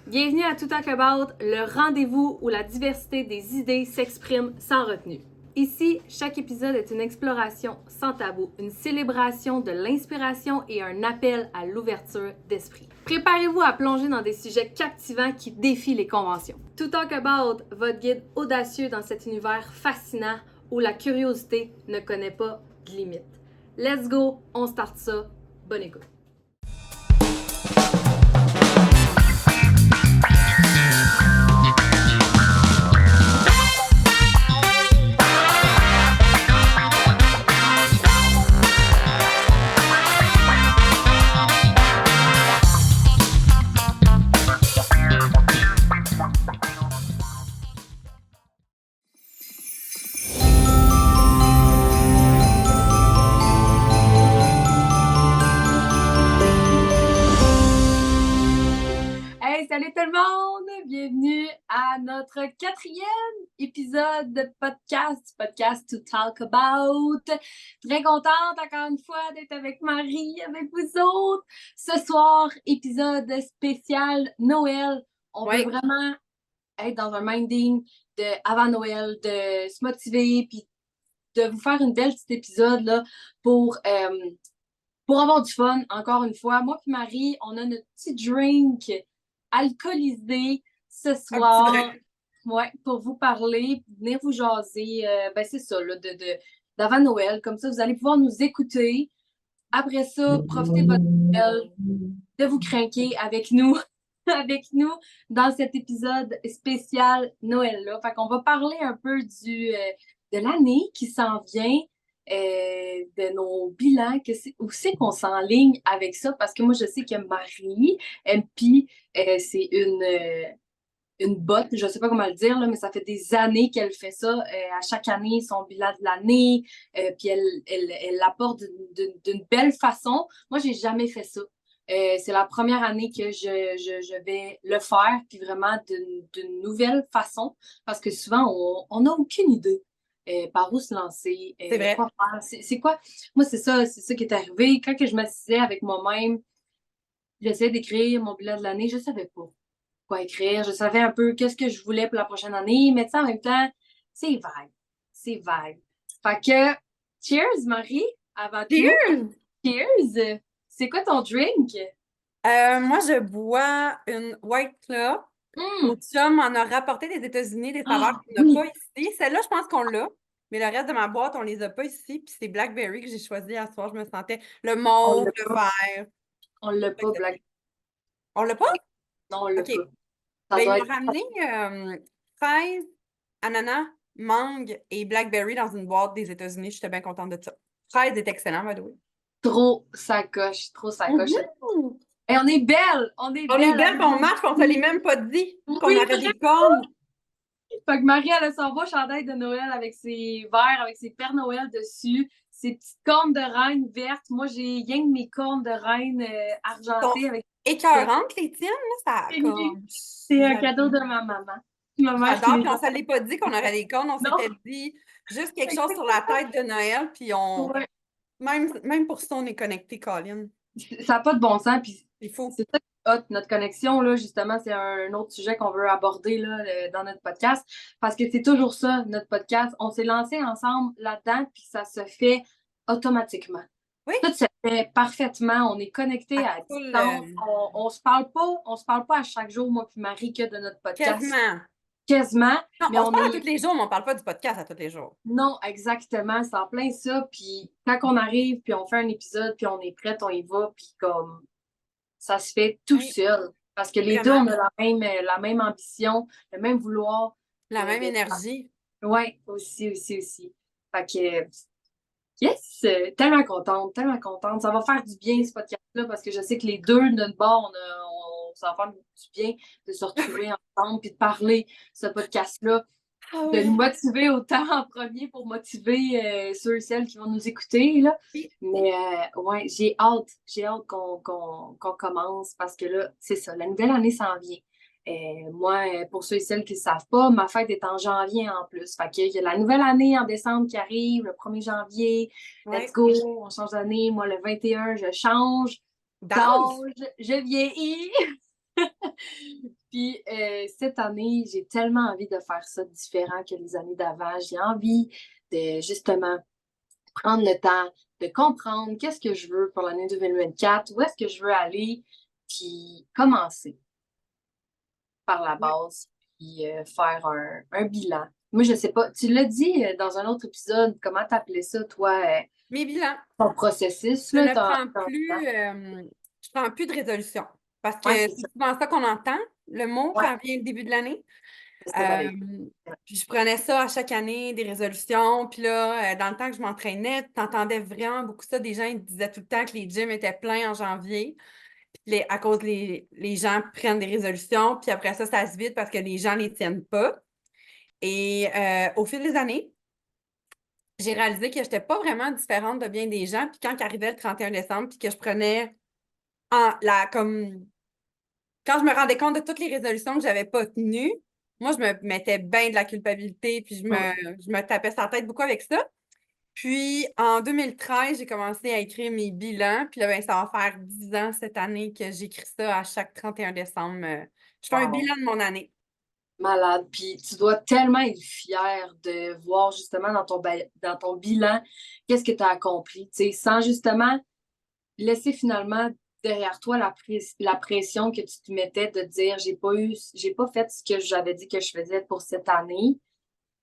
Bienvenue à To Talk About, le rendez-vous où la diversité des idées s'exprime sans retenue. Ici, chaque épisode est une exploration sans tabou, une célébration de l'inspiration et un appel à l'ouverture d'esprit. Préparez-vous à plonger dans des sujets captivants qui défient les conventions. To Talk About, votre guide audacieux dans cet univers fascinant où la curiosité ne connaît pas de limites. Let's go, on start ça. Bonne écoute. Salut tout le monde! Bienvenue à notre 4e épisode de podcast To Talk About. Très contente encore une fois d'être avec Marie, avec vous autres. Ce soir, épisode spécial Noël. On veut vraiment être dans un minding de avant Noël, de se motiver, puis de vous faire une belle petite épisode là, pour avoir du fun, encore une fois. Moi et Marie, on a notre petit drink alcoolisé ce soir. Ouais, pour vous parler, venir vous jaser. C'est ça, là, d'avant Noël. Comme ça, vous allez pouvoir nous écouter. Après ça, profitez de votre Noël, de vous craquer avec nous, avec nous dans cet épisode spécial Noël-là. Fait qu'on va parler un peu de l'année qui s'en vient. De nos bilans, où c'est qu'on s'enligne avec ça, parce que moi, je sais que Marie, MP, c'est une botte, je sais pas comment le dire, là, mais ça fait des années qu'elle fait ça, à chaque année, son bilan de l'année, puis elle l'apporte d'une belle façon. Moi, j'ai jamais fait ça. C'est la première année que je vais le faire, puis vraiment d'une nouvelle façon, parce que souvent, on n'a aucune idée par où se lancer, C'est vrai. quoi faire. C'est quoi? Moi, c'est ça qui est arrivé. Quand que je m'assisais avec moi-même, j'essayais d'écrire mon bilan de l'année, je savais pas quoi écrire. Je savais un peu qu'est-ce que je voulais pour la prochaine année, mais en même temps, c'est vague. C'est vague. Fait que, cheers, Marie, avant tout. Cheers! Cheers! C'est quoi ton drink? Moi, je bois une White Claw. Mon chum m'en a rapporté des États-Unis, des saveurs qu'on n'a pas ici. Celle-là, je pense qu'on l'a, mais le reste de ma boîte, on les a pas ici. Puis c'est Blackberry que j'ai choisi à ce soir. Je me sentais le mauve, le vert. On l'a pas, Black. On l'a pas? Non, on l'a OK. pas. Ça Ben, il doit m'a être... ramené fraise, ananas, mangue et Blackberry dans une boîte des États-Unis. J'étais bien contente de ça. Fraise est excellent, by the way. Trop sacoche, trop sacoche. Et on est belles! On est On est belles! belles, on marche, on ne se l'est même pas dit qu'on Oui, avait des cornes. Fait que Marie, elle a son beau chandail de Noël avec ses verres, avec ses Pères Noël dessus, ses petites cornes de reine vertes. Moi, j'ai rien que mes cornes de reine argentées avec... Écœurantes, les tiennes, là, ça comme... C'est un cadeau de ma maman. Ma mère qui J'adore, les puis on a... ne se l'est pas dit qu'on aurait des cornes, on Non, s'était dit juste quelque chose sur la tête de Noël, puis on... ouais. Même pour ça, on est connectés, Colin. Ça n'a pas de bon sens, puis Il faut. c'est ça qui est hot. Notre connexion, là, justement, c'est un autre sujet qu'on veut aborder là, dans notre podcast, parce que c'est toujours ça, notre podcast. On s'est lancé ensemble là-dedans, puis ça se fait automatiquement. Oui. Tout se fait parfaitement. On est connectés à distance. On se parle pas à chaque jour, moi puis Marie, que de notre podcast. Quasiment. Non, mais on se parle à tous les jours, mais on ne parle pas du podcast à tous les jours. Non, exactement. C'est en plein ça. Puis quand on arrive, puis on fait un épisode, puis on est prête, on y va, puis comme ça se fait tout seul. Parce que les deux, on a la même ambition, le même vouloir. La même énergie. Oui, aussi. Fait que, yes, tellement contente, tellement contente. Ça va faire du bien, ce podcast-là, parce que je sais que les deux, de notre bord, ça va faire du bien de se retrouver ensemble puis de parler ce podcast-là. De nous motiver autant en premier pour motiver ceux et celles qui vont nous écouter. Là. Mais ouais, j'ai hâte qu'on commence parce que là, c'est ça, la nouvelle année s'en vient. Moi, pour ceux et celles qui ne savent pas, ma fête est en janvier en plus. Fait qu'il y a la nouvelle année en décembre qui arrive, le 1er janvier. Let's go, on change d'année. Moi, le 21, je change d'âge, je vieillis. Puis cette année, j'ai tellement envie de faire ça différent que les années d'avant. J'ai envie de justement prendre le temps de comprendre qu'est-ce que je veux pour l'année 2024, où est-ce que je veux aller, puis commencer par la Ouais. base, puis faire un bilan. Moi, je sais pas, tu l'as dit dans un autre épisode, comment t'appelais ça, toi, Mes bilans. ton processus, Je là, ne prends plus, je prends plus de résolution. Parce que ouais, c'est c'est ça. souvent ça qu'on entend, le mot, Ouais, quand vient le début de l'année. c'est ça, Euh, j'allais dire. Puis je prenais ça à chaque année, des résolutions. Puis là, dans le temps que je m'entraînais, tu entendais vraiment beaucoup ça. Des gens ils disaient tout le temps que les gyms étaient pleins en janvier. À cause les gens prennent des résolutions. Puis après ça, ça se vide parce que les gens ne les tiennent pas. Et au fil des années, j'ai réalisé que je n'étais pas vraiment différente de bien des gens. Puis quand arrivait le 31 décembre, puis que je prenais comme quand je me rendais compte de toutes les résolutions que je n'avais pas tenues, moi, je me mettais bien de la culpabilité, puis Hum. je me tapais sur la tête beaucoup avec ça. Puis en 2013, j'ai commencé à écrire mes bilans. Puis là, ben, ça va faire 10 ans cette année que j'écris ça à chaque 31 décembre. Je fais un Wow. bilan de mon année. Malade. Puis tu dois tellement être fière de voir justement dans ton bilan qu'est-ce que tu as accompli, tu sais, sans justement laisser finalement derrière toi la pression que tu te mettais de dire j'ai pas fait ce que j'avais dit que je faisais pour cette année.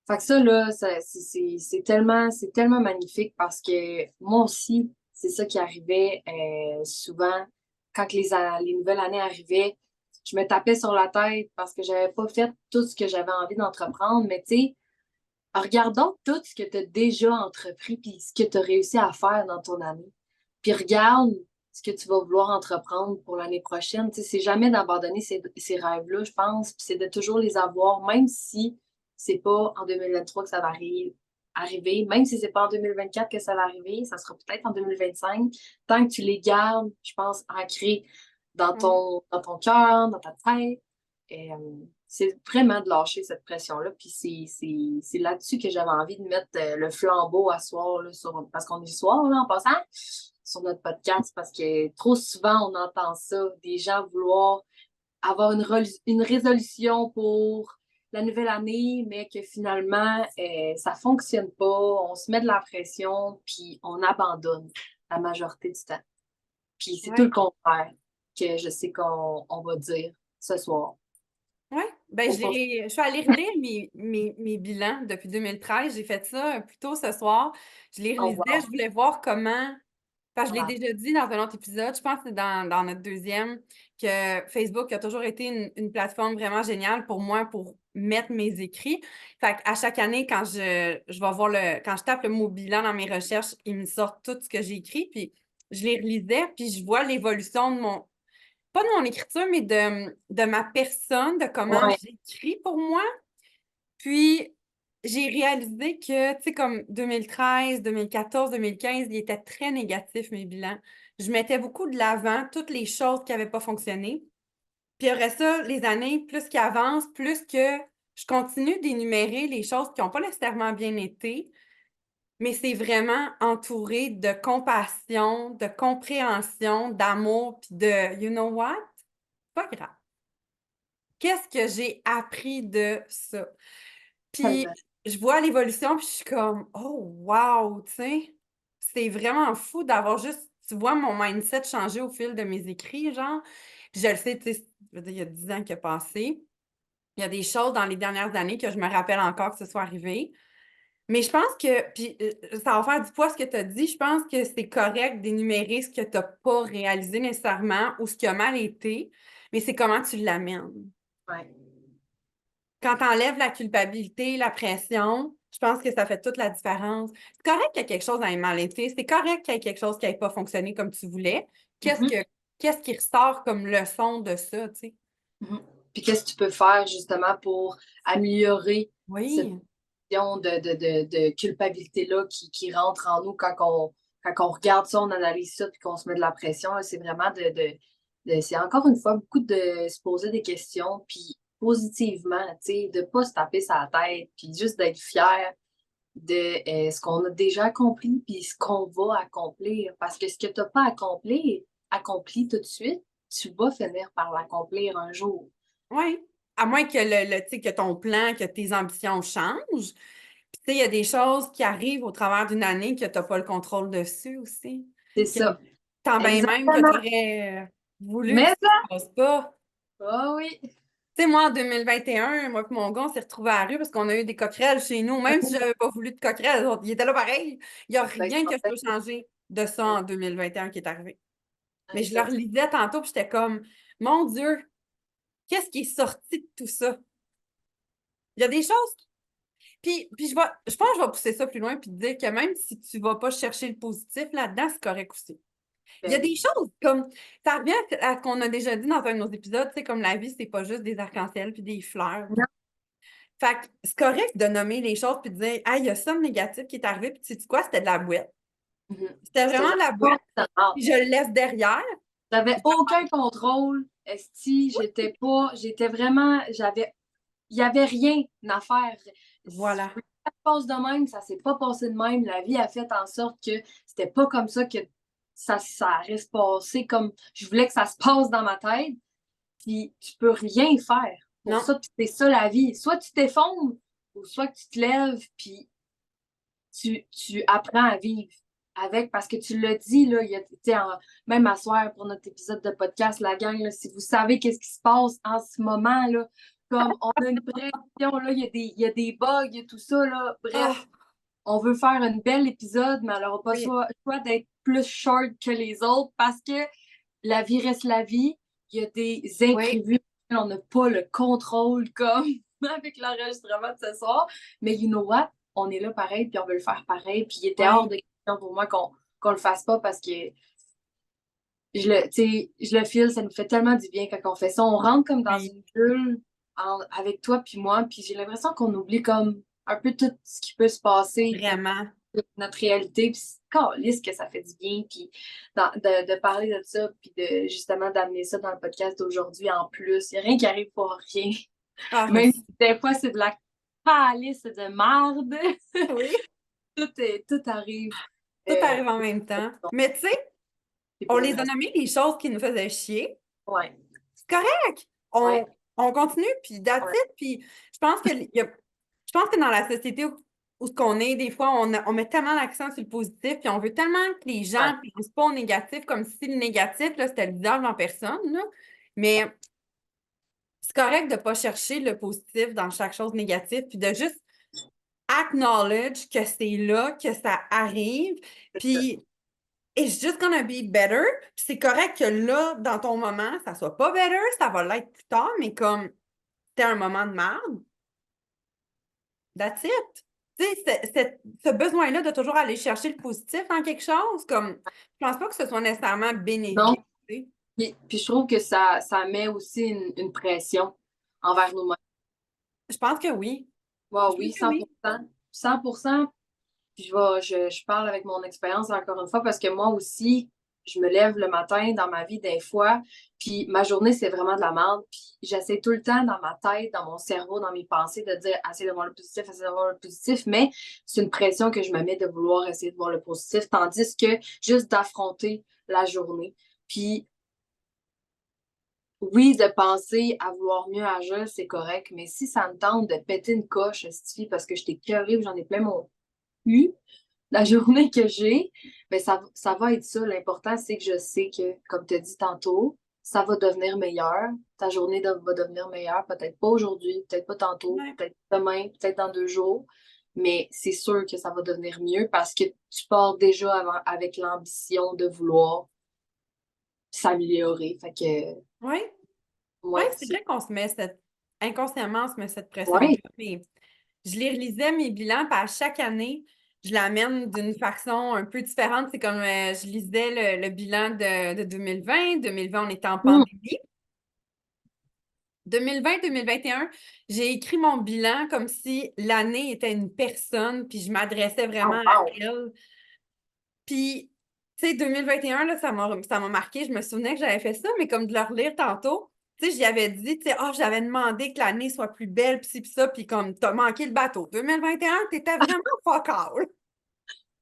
Fait que ça, là, c'est tellement magnifique parce que moi aussi, c'est ça qui arrivait souvent quand les nouvelles années arrivaient. Je me tapais sur la tête parce que j'avais pas fait tout ce que j'avais envie d'entreprendre. Mais tu sais, regardons tout ce que tu as déjà entrepris puis ce que tu as réussi à faire dans ton année. Puis regarde ce que tu vas vouloir entreprendre pour l'année prochaine. Tu sais, c'est jamais d'abandonner ces rêves-là, je pense. Puis c'est de toujours les avoir, même si c'est pas en 2023 que ça va arriver, même si c'est pas en 2024 que ça va arriver, ça sera peut-être en 2025. Tant que tu les gardes, je pense, ancrés Ouais. dans ton cœur, dans ta tête. Et, c'est vraiment de lâcher cette pression-là. Puis c'est là-dessus que j'avais envie de mettre le flambeau à soir, là, parce qu'on est soir, là, en passant, sur notre podcast, parce que trop souvent, on entend ça, des gens vouloir avoir une résolution pour la nouvelle année, mais que finalement, ça fonctionne pas, on se met de la pression, puis on abandonne la majorité du temps. Puis c'est tout le Ouais. contraire que je sais qu'on va dire ce soir. Oui, ben, je suis allée relire mes bilans depuis 2013. J'ai fait ça plus tôt ce soir. Je les Oh relisais, je wow! voulais voir comment. Parce que je l'ai Voilà. déjà dit dans un autre épisode, je pense que c'est dans notre deuxième, que Facebook a toujours été une plateforme vraiment géniale pour moi pour mettre mes écrits. Fait qu'à chaque année, je vais voir quand je tape le mot bilan dans mes recherches, il me sort tout ce que j'ai écrit, puis je les relisais, puis je vois l'évolution pas de mon écriture, mais de ma personne, de comment Ouais. j'écris pour moi. Puis, j'ai réalisé que, tu sais, comme 2013, 2014, 2015, ils étaient très négatifs, mes bilans. Je mettais beaucoup de l'avant toutes les choses qui n'avaient pas fonctionné. Puis après ça, les années, plus qu'ils avancent, plus que je continue d'énumérer les choses qui n'ont pas nécessairement bien été, mais c'est vraiment entouré de compassion, de compréhension, d'amour, puis de, you know what? Pas grave. Qu'est-ce que j'ai appris de ça? Puis Tellement. je vois l'évolution, puis je suis comme, oh, wow, tu sais, c'est vraiment fou d'avoir juste, tu vois, mon mindset changer au fil de mes écrits, genre. Puis je le sais, tu sais, je veux dire, il y a 10 ans qui a passé. Il y a des choses dans les dernières années que je me rappelle encore que ce soit arrivé. Mais je pense que, puis ça va faire du poids ce que tu as dit, je pense que c'est correct d'énumérer ce que tu n'as pas réalisé nécessairement ou ce qui a mal été, mais c'est comment tu l'amènes. Ouais. Quand tu enlèves la culpabilité, la pression, je pense que ça fait toute la différence. C'est correct qu'il y ait quelque chose ait mal été. C'est correct qu'il y ait quelque chose qui n'ait pas fonctionné comme tu voulais. Mhm. Qu'est-ce qui ressort comme leçon de ça, tu sais? Mhm. Puis qu'est-ce que tu peux faire justement pour améliorer cette Oui, question de culpabilité-là qui rentre en nous quand on regarde ça, on analyse ça, puis qu'on se met de la pression, là, c'est vraiment c'est encore une fois beaucoup de se poser des questions, puis positivement, tu sais, de ne pas se taper sa tête, puis juste d'être fier de ce qu'on a déjà accompli, puis ce qu'on va accomplir. Parce que ce que tu n'as pas accompli tout de suite, tu vas finir par l'accomplir un jour. oui. à moins que tu sais, que ton plan, que tes ambitions changent. Puis, tu sais, il y a des choses qui arrivent au travers d'une année que tu n'as pas le contrôle dessus aussi. C'est Que, ça. tant bien même que tu Exactement. aurais voulu que Mais ça ne se passe pas. ah oui. Tu sais, moi, en 2021, moi et mon gars, on s'est retrouvés à la rue parce qu'on a eu des coquerelles chez nous. Même si je n'avais pas voulu de coquerelles, ils étaient là pareil. Il n'y a rien que je peux changer de ça en 2021 qui est arrivé. Mais je leur lisais tantôt, puis j'étais comme, mon Dieu, qu'est-ce qui est sorti de tout ça? Il y a des choses. Puis je pense que je vais pousser ça plus loin puis te dire que même si tu ne vas pas chercher le positif là-dedans, c'est correct aussi. Il y a des choses comme, ça revient à ce qu'on a déjà dit dans un de nos épisodes, tu sais, comme la vie, c'est pas juste des arcs-en-ciel puis des fleurs. Non. Fait que c'est correct de nommer les choses puis de dire, ah, il y a ça de négatif qui est arrivé, puis tu sais quoi, c'était de la boîte. C'était vraiment de la boîte. Puis je le laisse derrière. J'avais aucun contrôle. Esti, j'étais vraiment, il n'y avait rien à faire. Voilà. Ça se passe de même, ça s'est pas passé de même. La vie a fait en sorte que c'était pas comme ça que ça reste passé comme je voulais que ça se passe dans ma tête. Puis tu peux rien faire pour Non. ça. Puis c'est ça la vie. Soit tu t'effondres, ou soit que tu te lèves, puis tu apprends à vivre avec, parce que tu l'as dit, là, même à soir pour notre épisode de podcast, la gang, là, si vous savez qu'est-ce qui se passe en ce moment, là, comme on a une pression, là, il y a des bugs, il y a tout ça, là, bref, on veut faire un bel épisode, mais alors pas choix d'être plus short que les autres, parce que la vie reste la vie, il y a des imprévus, on n'a pas le contrôle, comme avec l'enregistrement de ce soir, mais you know what? On est là pareil, puis on veut le faire pareil, puis il était hors de question pour moi qu'on le fasse pas parce que je le file, ça nous fait tellement du bien quand on fait ça. On rentre comme dans une bulle avec toi puis moi, puis j'ai l'impression qu'on oublie comme un peu tout ce qui peut se passer. Vraiment. Notre réalité, puis c'est calisse que ça fait du bien, puis de parler de ça, puis de justement d'amener ça dans le podcast d'aujourd'hui en plus. Il n'y a rien qui arrive pour rien. Même si des fois c'est de la calice de marde. Oui. Tout arrive. Tout arrive en même temps. Mais tu sais, on les a nommés les choses qui nous faisaient chier. Ouais. C'est correct. On continue, puis that's it. Puis je pense que dans la société où ce qu'on est, des fois, on met tellement l'accent sur le positif, puis on veut tellement que les gens ne pensent pas au négatif, comme si le négatif, là, c'était le visage en personne. Là. Mais c'est correct de ne pas chercher le positif dans chaque chose négative, puis de juste acknowledge que c'est là, que ça arrive, puis it's just gonna be better. Puis c'est correct que là, dans ton moment, ça soit pas better, ça va l'être plus tard, mais comme c'était un moment de merde, that's it. Tu sais, ce besoin-là de toujours aller chercher le positif dans quelque chose, comme, je pense pas que ce soit nécessairement bénéfique. Non. Puis je trouve que ça met aussi une pression envers nous-mêmes. Je pense que oui. Wow, oui, 100%. 100%. Puis je parle avec mon expérience encore une fois parce que moi aussi, je me lève le matin dans ma vie des fois, puis ma journée, c'est vraiment de la merde. Puis j'essaie tout le temps dans ma tête, dans mon cerveau, dans mes pensées, de dire essayer de voir le positif, essayer de voir le positif, mais c'est une pression que je me mets de vouloir essayer de voir le positif, tandis que juste d'affronter la journée. Puis oui, de penser à vouloir mieux agir, c'est correct, mais si ça me tente de péter une coche, parce que je t'ai curé ou j'en ai plein mon cul, la journée que j'ai, ben ça va être ça. L'important, c'est que je sais que, comme tu as dit tantôt, ça va devenir meilleur. Ta journée va devenir meilleure. Peut-être pas aujourd'hui, peut-être pas tantôt, peut-être demain, peut-être dans 2 jours. Mais c'est sûr que ça va devenir mieux parce que tu pars déjà avec l'ambition de vouloir s'améliorer. Fait que. Oui. Oui, c'est vrai qu'on se met inconsciemment, on se met cette pression-là. Mais je les relisais, mes bilans, puis à chaque année, je l'amène d'une façon un peu différente. C'est comme je lisais le bilan de 2020. 2020, on était en pandémie. 2020-2021, j'ai écrit mon bilan comme si l'année était une personne, puis je m'adressais vraiment à elle. Puis, tu sais, 2021, là, ça m'a marqué. Je me souvenais que j'avais fait ça, mais comme de le relire tantôt, tu sais, j'y avais dit, tu sais, j'avais demandé que l'année soit plus belle, puis ça, puis comme, t'as manqué le bateau. 2021, t'étais vraiment fuck all.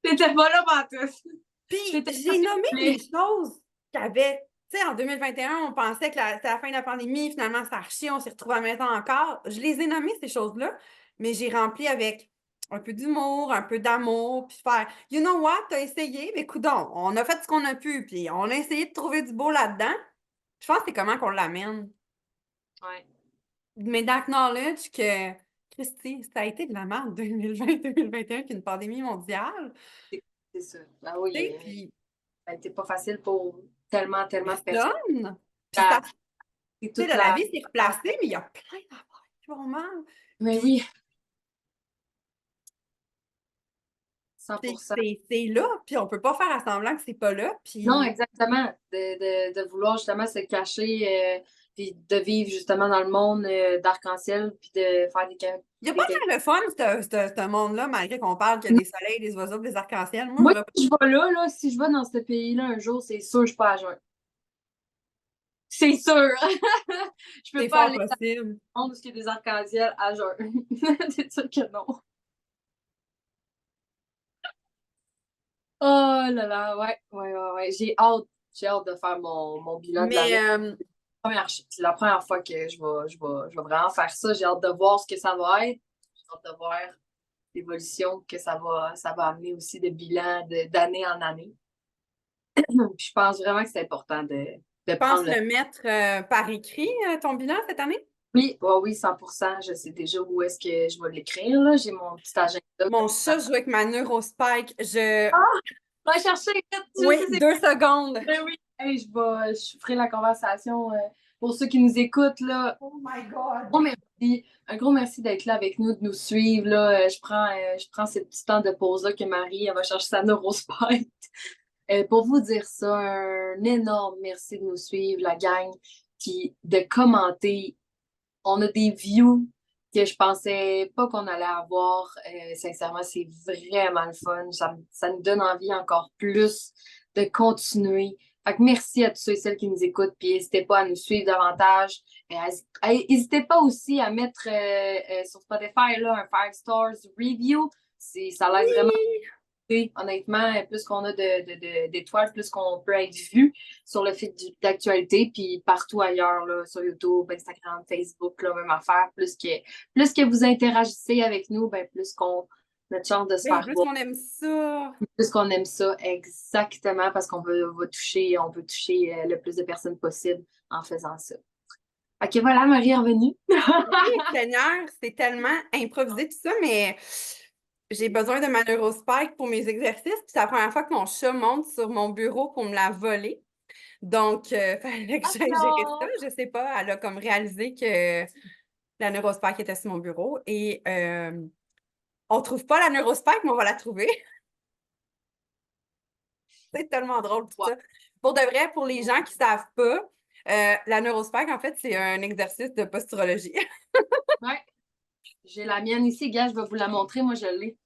T'étais pas là, Pantouf. Puis, j'ai nommé des choses qui avaient, Tu sais, en 2021, on pensait que c'était la fin de la pandémie. Finalement, ça a archi, on s'est retrouvés à la maison encore. Je les ai nommées, ces choses-là, mais j'ai rempli avec un peu d'humour, un peu d'amour, puis faire You know what, t'as essayé, mais coudonc, on a fait ce qu'on a pu, puis on a essayé de trouver du beau là-dedans. Je pense que c'est comment qu'on l'amène. Ouais. Mais d'acknowledge que, Christy, ça a été de la merde 2020-2021 qu'une pandémie mondiale. C'est ça. Ah oui, Tu sais, puis ça a été pas facile pour tellement, tellement de personnes. personne. Puis Ça- ça, C'est tu sais, toute la la. vie s'est replacée, mais il y a plein d'affaires qui vont mal. Mais Puis oui, 100%. c'est là, puis on peut pas faire à semblant que c'est pas là. Non, Puis exactement. De vouloir justement se cacher, puis de vivre justement dans le monde d'arc-en-ciel, puis de faire il n'y a pas l'air le fun, ce monde-là, malgré qu'on parle qu'il y a des soleils, des oiseaux, des arcs-en-ciel. Moi, Moi, je vais si je vais là, si je vais dans ce pays-là un jour, c'est sûr que je suis pas à jeun. C'est sûr! Je peux c'est pas fort aller possible. dans le monde où il y a des arcs-en-ciel à jeun. C'est sûr que non. Oh là là, ouais. J'ai hâte de faire mon bilan de Mais l'année. C'est la première fois que je vais vraiment faire ça. J'ai hâte de voir ce que ça va être. J'ai hâte de voir l'évolution que ça va amener aussi de bilan d'année en année. Puis je pense vraiment que c'est important de tu penses prendre le. le mettre par écrit, ton bilan cette année? Oui, oui, 100%. Je sais déjà où est-ce que je vais l'écrire, là. J'ai mon petit agenda. Mon chat joue avec ma neurospike. Va chercher vite, je Oui, sais c'est 2 secondes. ben oui. Hey, je ferai la conversation pour ceux qui nous écoutent, là. Oh my God! Gros merci. Un gros merci d'être là avec nous, de nous suivre. Là. Je prends ce petit temps de pause-là que Marie elle va chercher sa neurospike. Pour vous dire ça, un énorme merci de nous suivre, la gang, puis de commenter. On a des views que je pensais pas qu'on allait avoir. Sincèrement, c'est vraiment le fun. Ça nous donne envie encore plus de continuer. Fait que merci à tous ceux et celles qui nous écoutent, puis n'hésitez pas à nous suivre davantage. N'hésitez pas aussi à mettre sur Spotify là, un 5 stars review. Ça l'aide vraiment. Oui! Honnêtement, plus qu'on a d'étoiles, plus qu'on peut être vu sur le fil d'actualité, puis partout ailleurs, là, sur YouTube, Instagram, Facebook, là, même affaire. Plus que vous interagissez avec nous, ben, plus qu'on a de chance de se Ben, faire plus voir. qu'on aime ça. Plus qu'on aime ça, exactement, parce on peut toucher le plus de personnes possible en faisant ça. Ok, voilà, Marie est revenue. Oui, Seigneur, c'est tellement improvisé tout ça, mais j'ai besoin de ma neurospike pour mes exercices. Puis c'est la première fois que mon chat monte sur mon bureau pour me la voler. Donc, fallait que j'aille gérer ça. Alors, Je sais pas, elle a comme réalisé que la neurospike était sur mon bureau et on trouve pas la neurospike, mais on va la trouver. C'est tellement drôle tout ça. Pour de vrai, pour les gens qui savent pas, la neurospike, en fait, c'est un exercice de posturologie. ouais, j'ai la mienne ici, gars, je vais vous la montrer, moi je l'ai.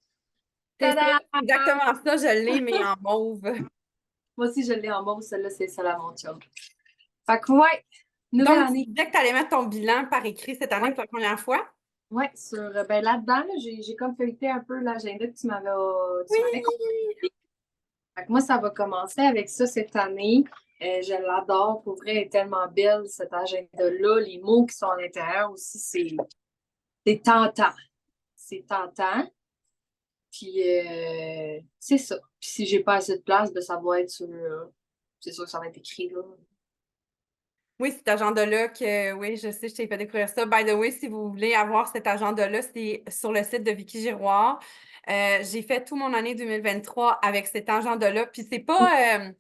C'est ça, Tada! exactement ça, je l'ai, mais en mauve. Moi aussi, je l'ai en mauve, celle-là, c'est celle à mon chum. Fait que, ouais, nouvelle Donc, tu année. disais que tu allais mettre ton bilan par écrit cette année Ouais, pour la première fois? ouais, ben là-dedans, là, j'ai comme feuilleté un peu l'agenda que tu m'avais Oui! communiqué. Fait que moi, ça va commencer avec ça cette année. Je l'adore, pour vrai, elle est tellement belle, cet agenda-là. Les mots qui sont à l'intérieur aussi, c'est tentant. C'est tentant. Puis, c'est ça. Puis, si j'ai pas assez de place, ben, ça va être sur. C'est sûr que ça va être écrit, là. Oui, cet agenda-là, oui, je sais, je t'ai fait découvrir ça. By the way, si vous voulez avoir cet agenda-là, c'est sur le site de Vicky Giroir. J'ai fait tout mon année 2023 avec cet agenda-là. Puis c'est pas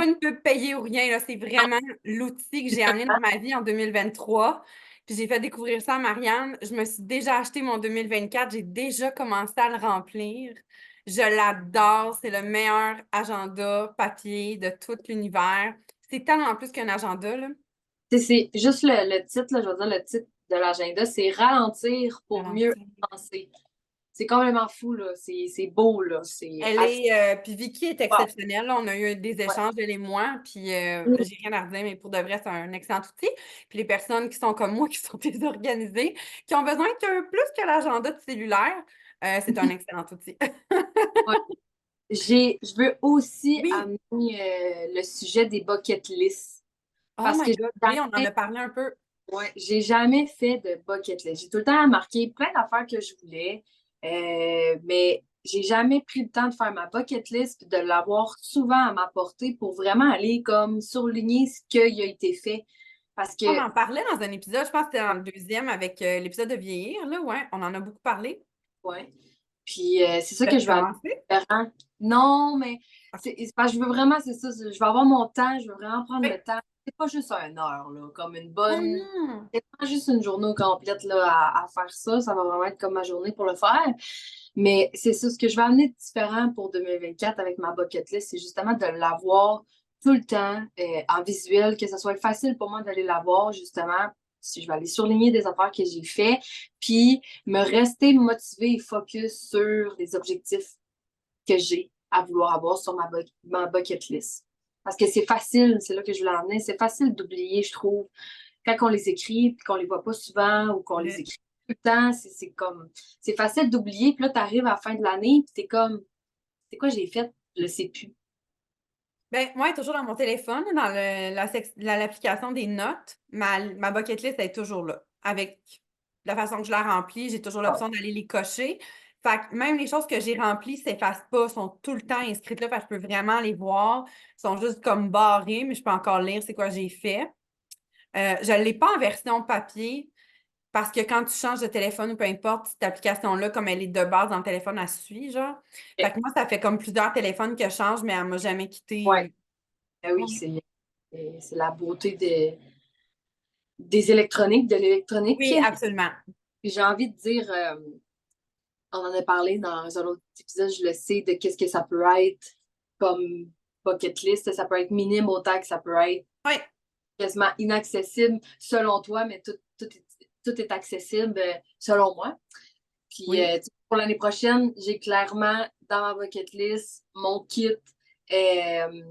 une pub payée ou rien, là. C'est vraiment l'outil que j'ai amené dans ma vie en 2023. Puis j'ai fait découvrir ça à Marianne. Je me suis déjà acheté mon 2024. J'ai déjà commencé à le remplir. Je l'adore. C'est le meilleur agenda papier de tout l'univers. C'est tellement plus qu'un agenda, là. C'est juste le titre, là, je veux dire, le titre de l'agenda, c'est ralentir pour mieux Ralentir. avancer. C'est complètement fou, là. C'est beau, là. Puis Vicky est Wow. exceptionnelle, là. On a eu des Ouais. échanges, elle et moi, puis j'ai rien à redire, mais pour de vrai, c'est un excellent outil. Puis les personnes qui sont comme moi, qui sont désorganisées, qui ont besoin que plus que l'agenda de cellulaire, c'est un excellent outil. Ouais. Je veux aussi Oui, amener le sujet des bucket lists. Oh Parce que my God, oui, on en a parlé un peu. ouais, j'ai jamais fait de bucket list. J'ai tout le temps marqué plein d'affaires que je voulais, mais j'ai jamais pris le temps de faire ma bucket list et de l'avoir souvent à ma portée pour vraiment aller comme surligner ce qui a été fait. Parce que, On en parlait dans un épisode, je pense que c'était dans le deuxième avec l'épisode de vieillir, là, ouais, on en a beaucoup parlé. ouais. Puis c'est ça que As-tu je vais amener commencé? différent. Non, mais Ok. c'est parce que je veux vraiment, c'est ça, je vais avoir mon temps, je veux vraiment prendre Oui. le temps. C'est pas juste une heure, là, comme une Oh bonne. non! C'est pas juste une journée complète là, à faire ça. Ça va vraiment être comme ma journée pour le faire. Mais c'est ça, ce que je vais amener de différent pour 2024 avec ma bucket list, c'est justement de l'avoir tout le temps en visuel, que ce soit facile pour moi d'aller la voir, justement. Si je vais aller surligner des affaires que j'ai fait, puis me rester motivé et focus sur les objectifs que j'ai à vouloir avoir sur ma bucket list. Parce que c'est facile, c'est là que je voulais en venir, c'est facile d'oublier, je trouve, quand on les écrit, puis qu'on les voit pas souvent ou qu'on les Ouais. écrit tout le temps, c'est comme, c'est facile d'oublier, puis là, tu arrives à la fin de l'année, puis t'es comme, c'est quoi j'ai fait? Je le sais plus. Ben, moi, elle est toujours dans mon téléphone, dans l'application des notes. Ma bucket list elle est toujours là. Avec la façon que je la remplis, j'ai toujours l'option d'aller les cocher. Fait que même les choses que j'ai remplies s'effacent pas, sont tout le temps inscrites là, fait que je peux vraiment les voir. Ils sont juste comme barrés, mais je peux encore lire c'est quoi j'ai fait. Je ne l'ai pas en version papier parce que quand tu changes de téléphone ou peu importe, cette application-là, comme elle est de base dans le téléphone, elle suit, genre. Fait que moi, ça fait comme plusieurs téléphones que je change, mais elle m'a jamais quitté. Ouais. Ah oui, c'est la beauté des électroniques, de l'électronique. Oui, absolument. Puis j'ai envie de dire, on en a parlé dans un autre épisode, je le sais, de qu'est-ce que ça peut être comme bucket list. Ça peut être minime autant que ça peut être Oui. quasiment inaccessible selon toi, mais tout est accessible selon moi. Puis Oui. pour l'année prochaine, j'ai clairement dans ma bucket list mon kit euh,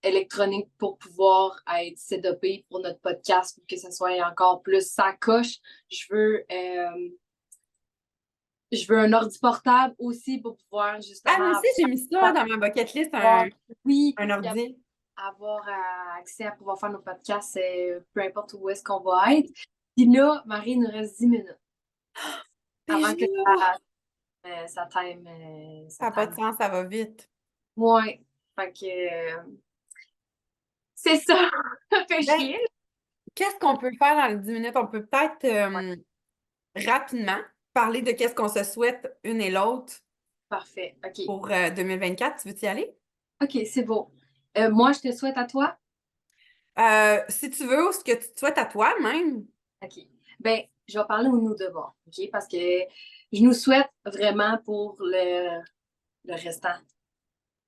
électronique pour pouvoir être setupé pour notre podcast pour que ça soit encore plus sa coche. Je veux je veux un ordi portable aussi pour pouvoir Ah, moi justement aussi, j'ai mis ça dans ma bucket list, avoir, oui, un ordi. avoir accès à pouvoir faire nos podcasts, peu importe où est-ce qu'on va être. Puis là, Marie, il nous reste 10 minutes avant que Déjà! ça Ça n'a pas de time. sens, ça va vite. Ouais. Fait que c'est ça. Ça fait Ben, chier. qu'est-ce qu'on peut faire dans les 10 minutes? On peut peut-être Ouais, rapidement parler de qu'est-ce qu'on se souhaite une et l'autre parfait. OK. pour 2024. Tu veux y aller? OK, c'est beau. Moi, je te souhaite à toi. Si tu veux, ou ce que tu te souhaites à toi-même. OK. Ben, je vais parler au nous d'abord, OK? Parce que je nous souhaite vraiment pour le restant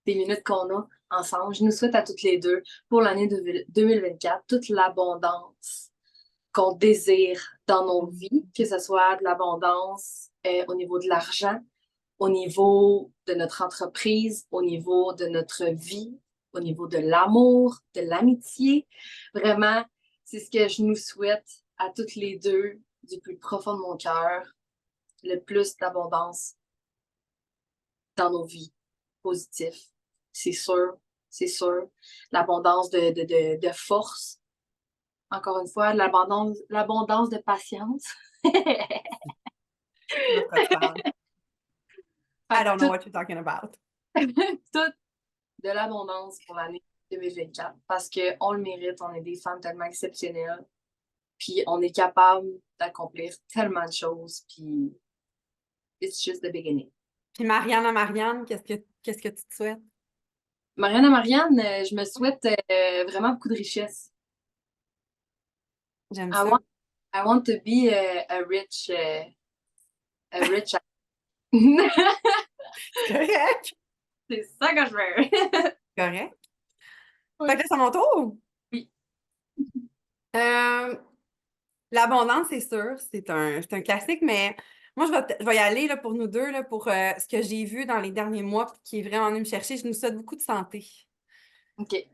des minutes qu'on a ensemble, je nous souhaite à toutes les deux pour l'année 2024 toute l'abondance qu'on désire dans nos vies, que ce soit de l'abondance au niveau de l'argent, au niveau de notre entreprise, au niveau de notre vie, au niveau de l'amour, de l'amitié. Vraiment, c'est ce que je nous souhaite à toutes les deux du plus profond de mon cœur, le plus d'abondance dans nos vies positifs. C'est sûr, c'est sûr. L'abondance de force, encore une fois, l'abondance de patience. De quoi tu parles? I Fait don't que know tout, what you're talking about. tout de l'abondance pour l'année 2024 parce qu'on le mérite, on est des femmes tellement exceptionnelles, puis on est capable d'accomplir tellement de choses, puis it's just the beginning. Puis Marianne à Marianne, qu'est-ce que tu te souhaites? Marianne, je me souhaite vraiment beaucoup de richesse. J'aime I ça. want, I want to be a rich. Correct. C'est ça que je veux. Correct. Fait Oui. que là, c'est à mon tour. Oui. Euh, L'abondance, c'est sûr, c'est un classique, mais moi, je vais y aller là, pour nous deux, là, pour ce que j'ai vu dans les derniers mois, puis qui est vraiment venu me chercher. Je nous souhaite beaucoup de santé. OK. Ouais.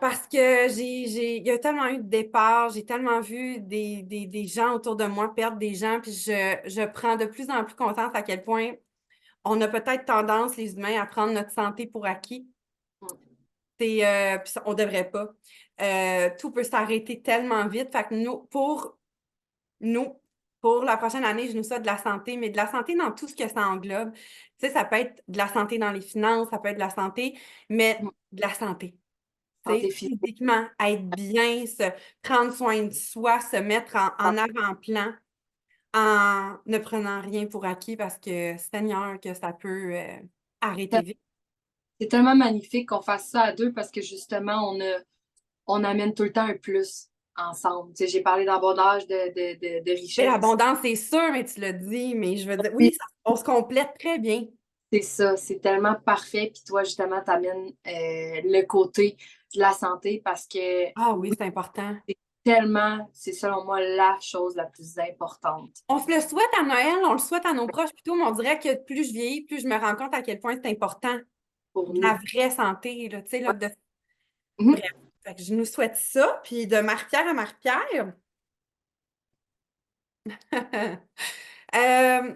Parce que il y a tellement eu de départs, j'ai tellement vu des gens autour de moi perdre des gens, puis je prends de plus en plus conscience à quel point on a peut-être tendance, les humains, à prendre notre santé pour acquis. Mm. Puis on devrait pas. Tout peut s'arrêter tellement vite. Fait que nous, pour la prochaine année, je nous souhaite de la santé, mais de la santé dans tout ce que ça englobe. Tu sais, ça peut être de la santé dans les finances, ça peut être de la santé, mais de la santé. Tu Santé sais, physique. physiquement, être bien, se prendre soin de soi, se mettre en avant-plan en ne prenant rien pour acquis parce que Seigneur, que ça peut arrêter vite. C'est tellement magnifique qu'on fasse ça à deux parce que justement, on amène tout le temps un plus ensemble. Tu sais, j'ai parlé d'abondage, de Mais richesse. l'abondance, c'est sûr, mais tu l'as dit, mais je veux dire, oui, Oui, on se complète très bien. c'est ça, c'est tellement parfait. Puis toi, justement, tu amènes le côté de la santé parce que Ah oui, oui, c'est important. c'est tellement, c'est selon moi la chose la plus importante On se le souhaite à Noël, on le souhaite à nos proches plutôt, mais on dirait que plus je vieillis, plus je me rends compte à quel point c'est important. pour La nous. vraie santé, là, tu sais, là, Mhm. bref. Fait que je nous souhaite ça, puis de Marie-Pierre à Marie-Pierre. Euh,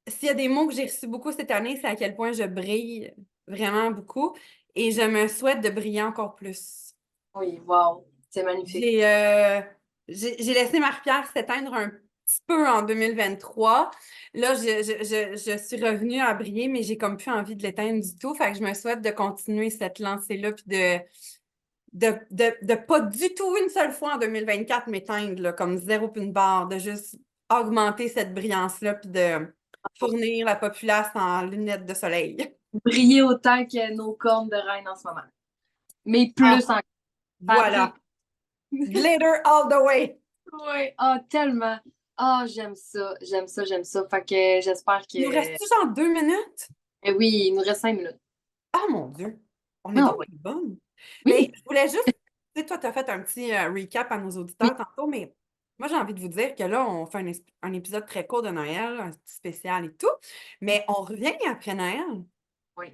S'il y a des mots que j'ai reçus beaucoup cette année, c'est à quel point je brille vraiment beaucoup et je me souhaite de briller encore plus. Oui, wow, c'est magnifique. J'ai euh, j'ai laissé Marie-Pierre s'éteindre un petit peu en 2023. Là, je suis revenue à briller, mais j'ai comme plus envie de l'éteindre du tout. Fait que je me souhaite de continuer cette lancée-là puis de pas du tout une seule fois en 2024 m'éteindre, là, comme zéro puis une barre, de juste augmenter cette brillance-là puis de fournir la populace en lunettes de soleil. Briller autant que nos cornes de reine en ce moment. Mais Ah, plus encore. Ça brille. voilà. Glitter all the way. Oui, ah, tellement. Ah, j'aime ça, j'aime ça, j'aime ça. Fait que j'espère Il nous que. reste-tu genre 2 minutes? Oui, il nous reste 5 minutes. Ah mon Dieu, on est Ah donc oui. bonne. Mais Oui, je voulais juste, tu sais, toi, tu as fait un petit recap à nos oui, auditeurs tantôt, mais moi, j'ai envie de vous dire que là, on fait un épisode très court de Noël, un petit spécial et tout, mais on revient après Noël. oui.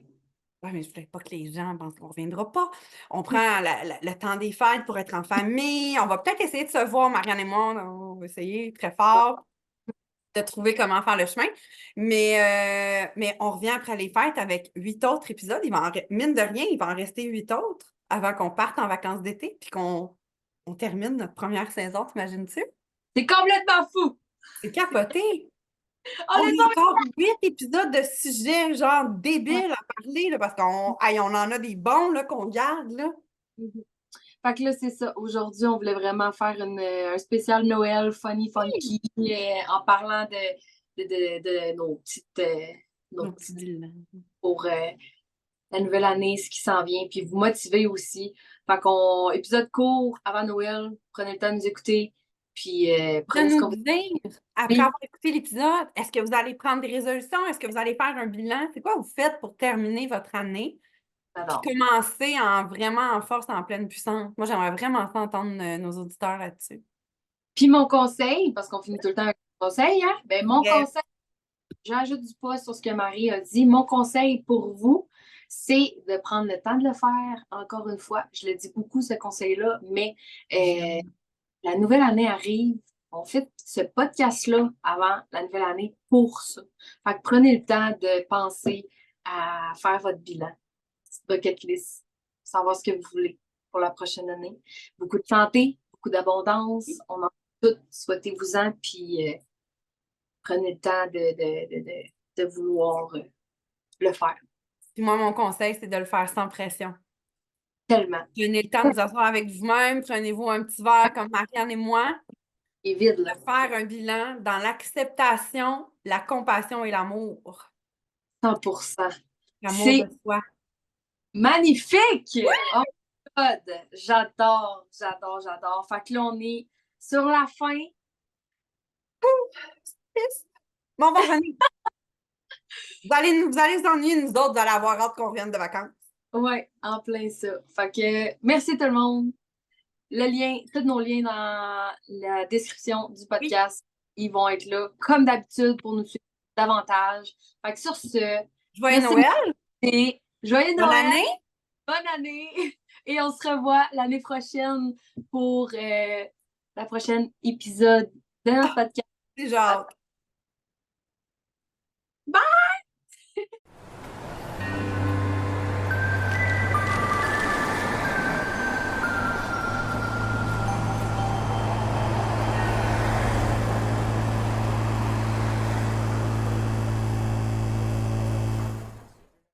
Ouais, mais je voulais pas que les gens pensent qu'on ne reviendra pas. On prend le temps des fêtes pour être en famille. On va peut-être essayer de se voir, Marianne et moi, on va essayer très fort de trouver comment faire le chemin. Mais on revient après les fêtes avec 8 autres épisodes. Mine de rien, il va en rester 8 autres avant qu'on parte en vacances d'été puis qu'on on termine notre première saison, t'imagines-tu? C'est complètement fou. C'est capoté! On On les a encore 8 épisodes de sujets genre a. débiles à parler là, parce on en a des bons là, qu'on garde là. Mhm. Fait que là, c'est ça. Aujourd'hui, on voulait vraiment faire un spécial Noël funny, funky, en parlant de nos Nos petits petites bilans. pour la nouvelle année, ce qui s'en vient, puis vous motiver aussi. Fait qu'on, épisode court avant Noël, prenez le temps de nous écouter, puis De prenez ce nous qu'on veut. dire, après Oui, avoir écouté l'épisode, est-ce que vous allez prendre des résolutions? Est-ce que vous allez faire un bilan? C'est quoi vous faites pour terminer votre année? Puis alors. commencer vraiment en force, en pleine puissance. Moi, j'aimerais vraiment ça entendre nos auditeurs là-dessus. Puis mon conseil, parce qu'on finit tout le temps avec un conseil, hein? Ben, mon Bref, conseil, j'ajoute du poids sur ce que Marie a dit. Mon conseil pour vous, c'est de prendre le temps de le faire. Encore une fois, je le dis beaucoup, ce conseil-là, mais euh, j'aime. la nouvelle année arrive. On fait ce podcast-là avant la nouvelle année pour ça. Fait que prenez le temps de penser à faire votre bilan, bucket list, savoir ce que vous voulez pour la prochaine année. Beaucoup de santé, beaucoup d'abondance. On en tout. Souhaitez-vous-en, puis prenez le temps de vouloir le faire. Puis moi, mon conseil, c'est de le faire sans pression. Tellement. Prenez le temps de vous asseoir avec vous-même, prenez-vous un petit verre comme Marianne et moi, Il est vide, de là. faire un bilan dans l'acceptation, la compassion et l'amour. 100%. L'amour de C'est soi. magnifique! Oh my God! J'adore, j'adore, j'adore. Fait que là, on est sur la fin. Yes. Bon, on va revenir. Vous allez vous ennuyer, nous autres, vous allez avoir hâte qu'on revienne de vacances. Ouais, en plein ça. Fait que merci tout le monde. Le lien, tous nos liens dans la description du Oui. podcast, ils vont être là, comme d'habitude, pour nous suivre davantage. Fait que sur ce, Joyeux merci Noël, beaucoup. Joyeux bonne Noël, année. bonne année, et on se revoit l'année prochaine pour la prochaine épisode de notre Ah, podcast. c'est genre.